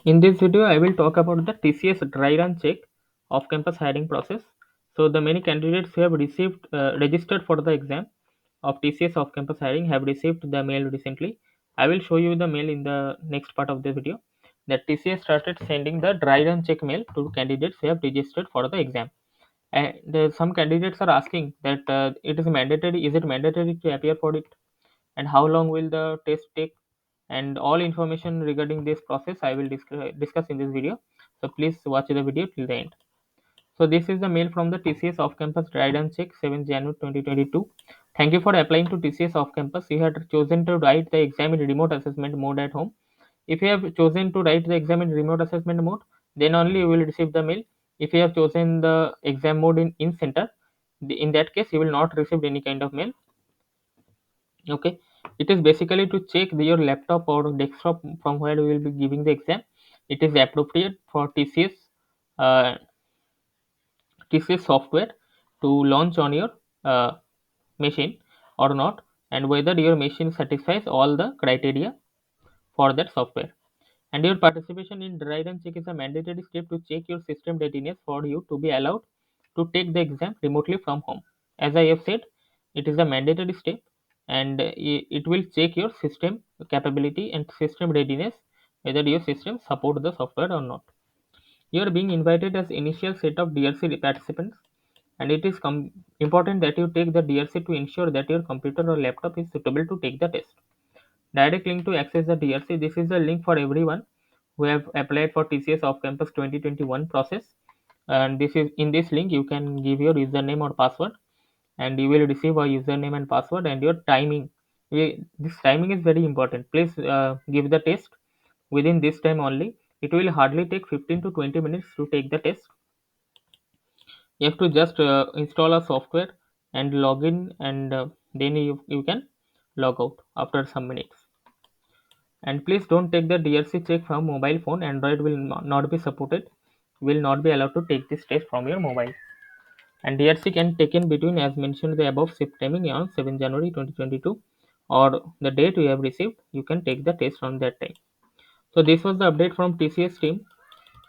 In this video, I will talk about the TCS dry run check of campus hiring process. So the many candidates who have received registered for the exam of TCS of campus hiring have received the mail recently. I will show you the mail in the next part of the video. That TCS started sending the dry run check mail to candidates who have registered for the exam. And some candidates are asking that it is mandatory. Is it mandatory to appear for it? And how long will the test take? And all information regarding this process I will discuss in this video, so please watch the video till the end. So this is the mail from the TCS off campus dry run check 7 January 2022. Thank you for applying to TCS off campus. You had chosen to write the exam in remote assessment mode at home. If you have chosen to write the exam in remote assessment mode, then only you will receive the mail. If you have chosen the exam mode in center, in that case you will not receive any kind of mail. Okay, it is basically to check your laptop or desktop from where you will be giving the exam. It is appropriate for uh, TCS software to launch on your uh, machine or not, and whether your machine satisfies all the criteria for that software. And your participation in dry run check is a mandatory step to check your system readiness for you to be allowed to take the exam remotely from home. As I have said, it is a mandatory step, and it will check your system capability and system readiness, whether your system support the software or not. You are being invited as initial set of DRC participants, and it is important that you take the DRC to ensure that your computer or laptop is suitable to take the test. Direct link to access the DRC. This is the link for everyone who have applied for TCS off campus 2021 process. And this is in this link you can give your username or password, and you will receive a username and password and your timing. This timing is very important. Please give the test within this time only. It will hardly take 15 to 20 minutes to take the test. You have to just install a software and log in, and then you can log out after some minutes. And please don't take the DRC check from mobile phone. Android will not be supported. Will not be allowed to take this test from your mobile. And DRC can taken between, as mentioned the above, shift timing on 7 January 2022, or the date you have received. You can take the test on that time. So this was the update from TCS team.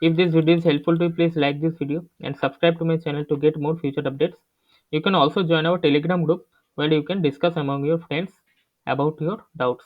If this video is helpful to you, please like this video and subscribe to my channel to get more future updates. You can also join our Telegram group where you can discuss among your friends about your doubts.